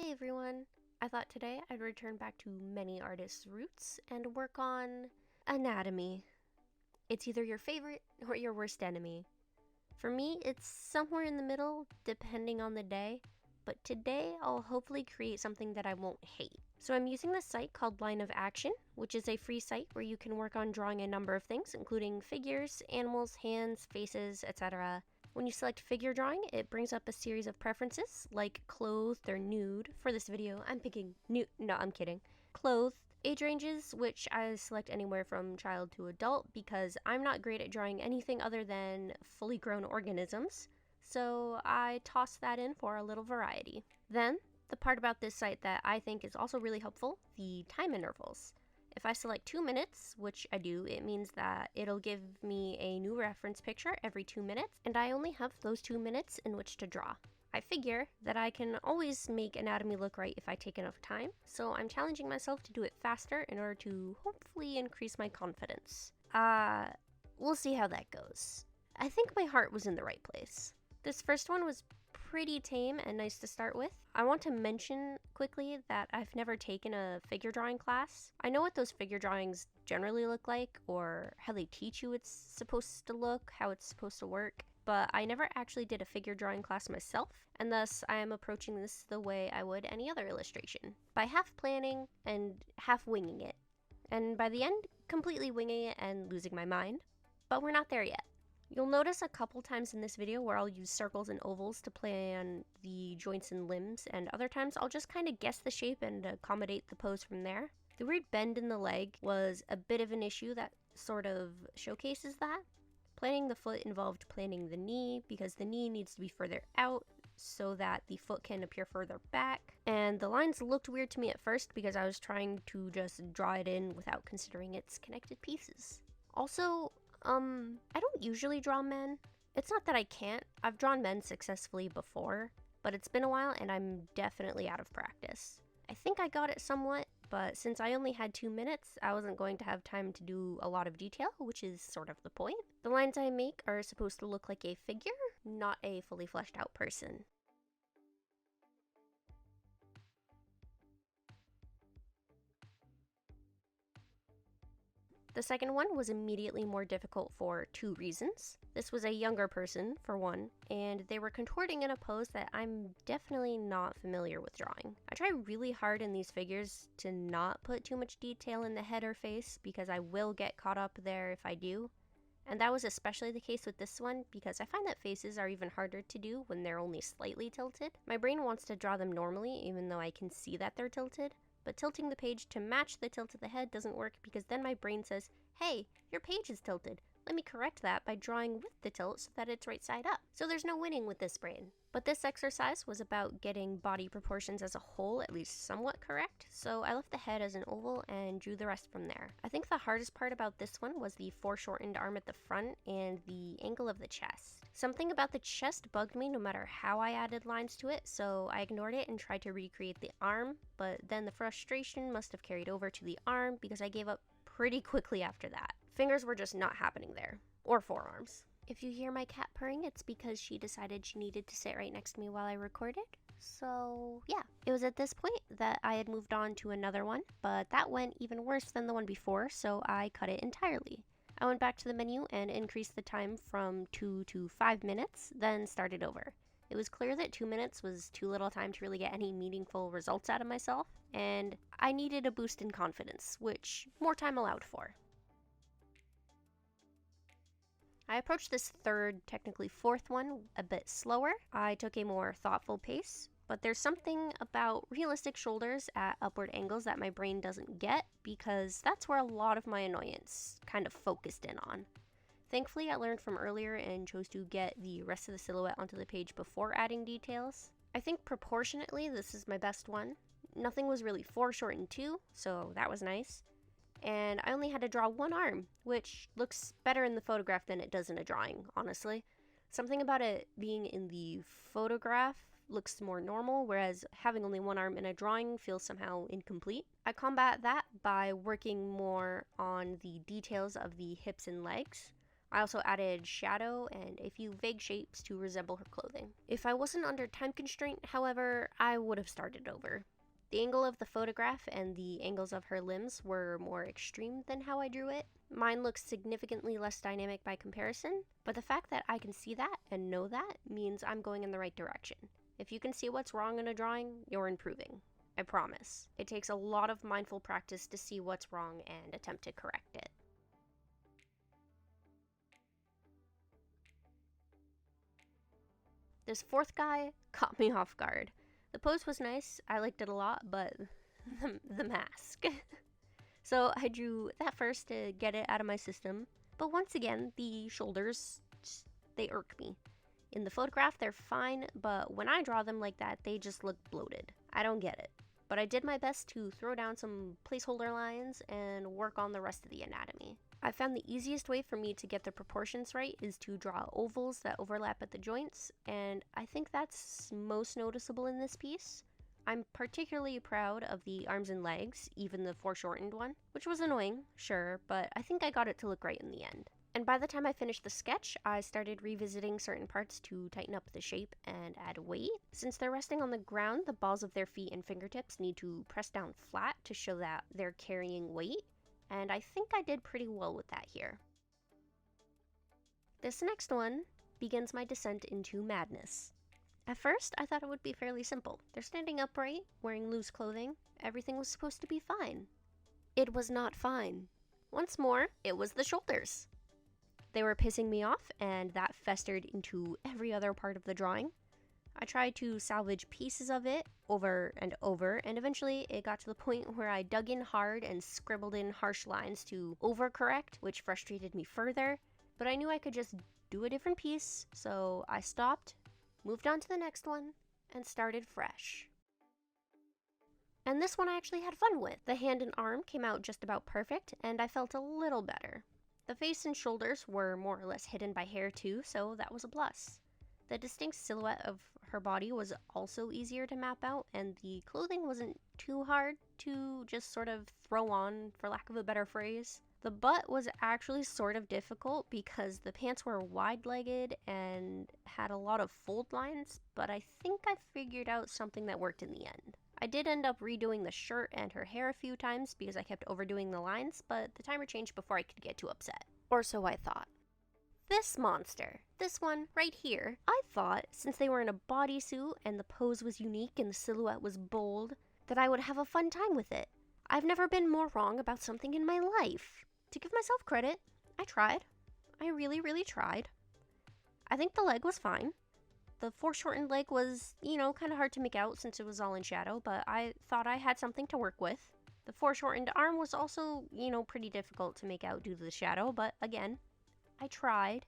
Hey everyone! I thought today I'd return back to many artists' roots and work on anatomy. It's either your favorite or your worst enemy. For me, it's somewhere in the middle, depending on the day, but today I'll hopefully create something that I won't hate. So I'm using this site called Line of Action, which is a free site where you can work on drawing a number of things, including figures, animals, hands, faces, etc. When you select figure drawing, it brings up a series of preferences, like clothed or nude. For this video, I'm picking nude. No, I'm kidding. Clothed. Age ranges, which I select anywhere from child to adult because I'm not great at drawing anything other than fully grown organisms, so I toss that in for a little variety. Then, the part about this site that I think is also really helpful, the time intervals. If I select 2 minutes, which I do, it means that it'll give me a new reference picture every 2 minutes, and I only have those 2 minutes in which to draw. I figure that I can always make anatomy look right if I take enough time, so I'm challenging myself to do it faster in order to hopefully increase my confidence. We'll see how that goes. I think my heart was in the right place. This first one was pretty tame and nice to start with. I want to mention quickly that I've never taken a figure drawing class. I know what those figure drawings generally look like, or how they teach you it's supposed to look, how it's supposed to work, but I never actually did a figure drawing class myself, and thus I am approaching this the way I would any other illustration, by half planning and half winging it, and by the end, completely winging it and losing my mind. But we're not there yet. You'll notice a couple times in this video where I'll use circles and ovals to plan the joints and limbs, and other times I'll just kind of guess the shape and accommodate the pose from there. The weird bend in the leg was a bit of an issue that sort of showcases that. Planning the foot involved planning the knee, because the knee needs to be further out so that the foot can appear further back. And the lines looked weird to me at first because I was trying to just draw it in without considering its connected pieces. Also, I don't usually draw men. It's not that I can't. I've drawn men successfully before, but it's been a while and I'm definitely out of practice. I think I got it somewhat, but since I only had 2 minutes, I wasn't going to have time to do a lot of detail, which is sort of the point. The lines I make are supposed to look like a figure, not a fully fleshed out person. The second one was immediately more difficult for 2 reasons. This was a younger person, for one, and they were contorting in a pose that I'm definitely not familiar with drawing. I try really hard in these figures to not put too much detail in the head or face because I will get caught up there if I do. And that was especially the case with this one because I find that faces are even harder to do when they're only slightly tilted. My brain wants to draw them normally even though I can see that they're tilted. But tilting the page to match the tilt of the head doesn't work because then my brain says, hey, your page is tilted. Let me correct that by drawing with the tilt so that it's right side up. So there's no winning with this brain. But this exercise was about getting body proportions as a whole at least somewhat correct, so I left the head as an oval and drew the rest from there. I think the hardest part about this one was the foreshortened arm at the front and the angle of the chest. Something about the chest bugged me no matter how I added lines to it, so I ignored it and tried to recreate the arm, but then the frustration must have carried over to the arm because I gave up pretty quickly after that. Fingers were just not happening there, or forearms. If you hear my cat purring, it's because she decided she needed to sit right next to me while I recorded. So yeah, it was at this point that I had moved on to another one, but that went even worse than the one before, so I cut it entirely. I went back to the menu and increased the time from 2 to 5 minutes, then started over. It was clear that 2 minutes was too little time to really get any meaningful results out of myself, and I needed a boost in confidence, which more time allowed for. I approached this third, technically fourth one, a bit slower. I took a more thoughtful pace, but there's something about realistic shoulders at upward angles that my brain doesn't get because that's where a lot of my annoyance kind of focused in on. Thankfully, I learned from earlier and chose to get the rest of the silhouette onto the page before adding details. I think proportionately, this is my best one. Nothing was really foreshortened too, so that was nice. And I only had to draw one arm, which looks better in the photograph than it does in a drawing, honestly. Something about it being in the photograph looks more normal, whereas having only one arm in a drawing feels somehow incomplete. I combat that by working more on the details of the hips and legs. I also added shadow and a few vague shapes to resemble her clothing. If I wasn't under time constraint, however, I would have started over. The angle of the photograph and the angles of her limbs were more extreme than how I drew it. Mine looks significantly less dynamic by comparison, but the fact that I can see that and know that means I'm going in the right direction. If you can see what's wrong in a drawing, you're improving. I promise. It takes a lot of mindful practice to see what's wrong and attempt to correct it. This fourth guy caught me off guard. The pose was nice, I liked it a lot, but the mask. So I drew that first to get it out of my system, but once again, the shoulders, they irk me. In the photograph, they're fine, but when I draw them like that, they just look bloated. I don't get it. But I did my best to throw down some placeholder lines and work on the rest of the anatomy. I found the easiest way for me to get the proportions right is to draw ovals that overlap at the joints, and I think that's most noticeable in this piece. I'm particularly proud of the arms and legs, even the foreshortened one, which was annoying, sure, but I think I got it to look right in the end. And by the time I finished the sketch, I started revisiting certain parts to tighten up the shape and add weight. Since they're resting on the ground, the balls of their feet and fingertips need to press down flat to show that they're carrying weight, and I think I did pretty well with that here. This next one begins my descent into madness. At first, I thought it would be fairly simple. They're standing upright, wearing loose clothing. Everything was supposed to be fine. It was not fine. Once more, it was the shoulders. They were pissing me off, and that festered into every other part of the drawing. I tried to salvage pieces of it over, and eventually it got to the point where I dug in hard and scribbled in harsh lines to overcorrect, which frustrated me further. But I knew I could just do a different piece, so I stopped, moved on to the next one, and started fresh. And this one I actually had fun with. The hand and arm came out just about perfect, and I felt a little better. The face and shoulders were more or less hidden by hair too, so that was a plus. The distinct silhouette of her body was also easier to map out, and the clothing wasn't too hard to just sort of throw on, for lack of a better phrase. The butt was actually sort of difficult because the pants were wide-legged and had a lot of fold lines, but I think I figured out something that worked in the end. I did end up redoing the shirt and her hair a few times because I kept overdoing the lines, but the timer changed before I could get too upset. Or so I thought. This monster, this one right here, I thought since they were in a bodysuit and the pose was unique and the silhouette was bold, that I would have a fun time with it. I've never been more wrong about something in my life. To give myself credit, I tried. I really, really tried. I think the leg was fine. The foreshortened leg was, kind of hard to make out since it was all in shadow, but I thought I had something to work with. The foreshortened arm was also, pretty difficult to make out due to the shadow, but again, I tried.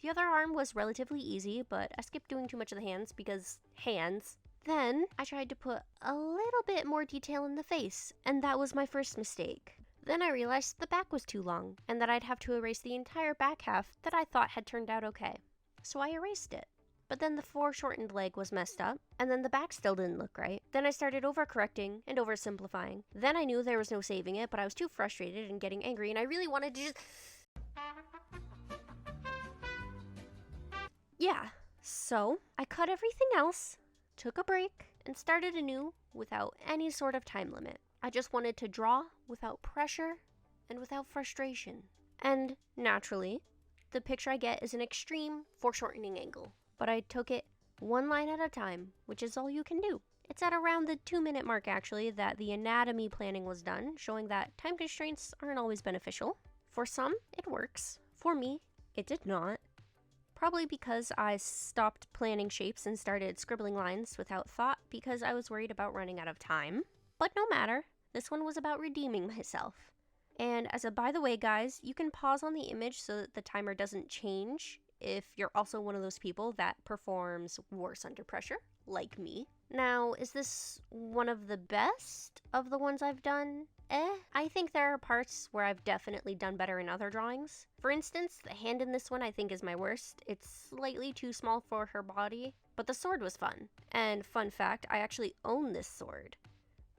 The other arm was relatively easy, but I skipped doing too much of the hands because hands. Then I tried to put a little bit more detail in the face, and that was my first mistake. Then I realized the back was too long, and that I'd have to erase the entire back half that I thought had turned out okay. So I erased it. But then the foreshortened leg was messed up, and then the back still didn't look right. Then I started overcorrecting and oversimplifying. Then I knew there was no saving it, but I was too frustrated and getting angry, and I really wanted to just... Yeah, so I cut everything else, took a break, and started anew without any sort of time limit. I just wanted to draw without pressure and without frustration. And naturally, the picture I get is an extreme foreshortening angle. But I took it one line at a time, which is all you can do. It's at around the 2-minute mark, actually, that the anatomy planning was done, showing that time constraints aren't always beneficial. For some, it works. For me, it did not. Probably because I stopped planning shapes and started scribbling lines without thought because I was worried about running out of time. But no matter, this one was about redeeming myself. And as a by the way, guys, you can pause on the image so that the timer doesn't change if you're also one of those people that performs worse under pressure, like me. Now, is this one of the best of the ones I've done? I think there are parts where I've definitely done better in other drawings. For instance, the hand in this one I think is my worst. It's slightly too small for her body, but the sword was fun. And fun fact, I actually own this sword.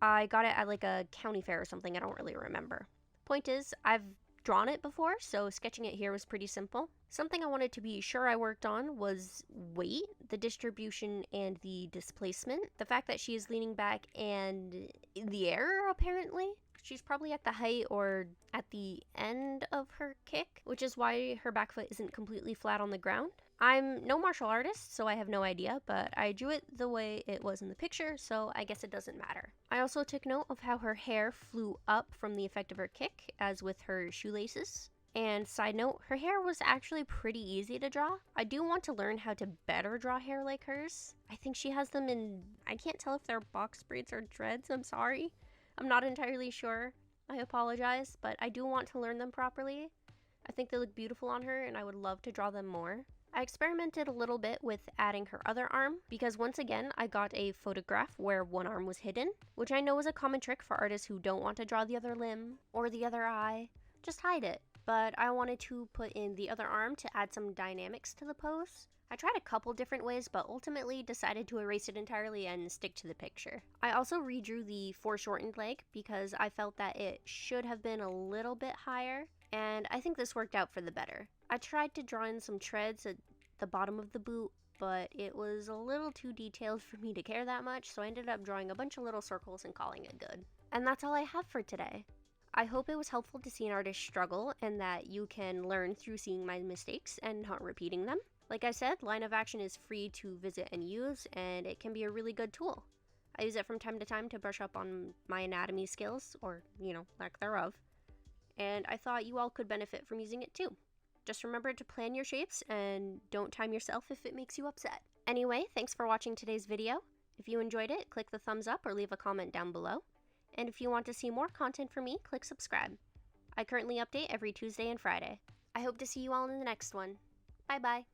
I got it at like a county fair or something, I don't really remember. Point is, I've drawn it before, so sketching it here was pretty simple. Something I wanted to be sure I worked on was weight, the distribution, and the displacement. The fact that she is leaning back and in the air, apparently. She's probably at the height or at the end of her kick, which is why her back foot isn't completely flat on the ground. I'm no martial artist, so I have no idea, but I drew it the way it was in the picture, so I guess it doesn't matter. I also took note of how her hair flew up from the effect of her kick, as with her shoelaces. And side note, her hair was actually pretty easy to draw. I do want to learn how to better draw hair like hers. I think she has them in, I can't tell if they're box braids or dreads, I'm sorry. I'm not entirely sure. I apologize, but I do want to learn them properly. I think they look beautiful on her and I would love to draw them more. I experimented a little bit with adding her other arm because once again I got a photograph where one arm was hidden, which I know is a common trick for artists who don't want to draw the other limb or the other eye. Just hide it. But I wanted to put in the other arm to add some dynamics to the pose. I tried a couple different ways, but ultimately decided to erase it entirely and stick to the picture. I also redrew the foreshortened leg because I felt that it should have been a little bit higher, and I think this worked out for the better. I tried to draw in some treads at the bottom of the boot, but it was a little too detailed for me to care that much, so I ended up drawing a bunch of little circles and calling it good. And that's all I have for today. I hope it was helpful to see an artist struggle and that you can learn through seeing my mistakes and not repeating them. Like I said, Line of Action is free to visit and use, and it can be a really good tool. I use it from time to time to brush up on my anatomy skills, or, lack thereof. And I thought you all could benefit from using it too. Just remember to plan your shapes and don't time yourself if it makes you upset. Anyway, thanks for watching today's video. If you enjoyed it, click the thumbs up or leave a comment down below. And if you want to see more content from me, click subscribe. I currently update every Tuesday and Friday. I hope to see you all in the next one. Bye bye.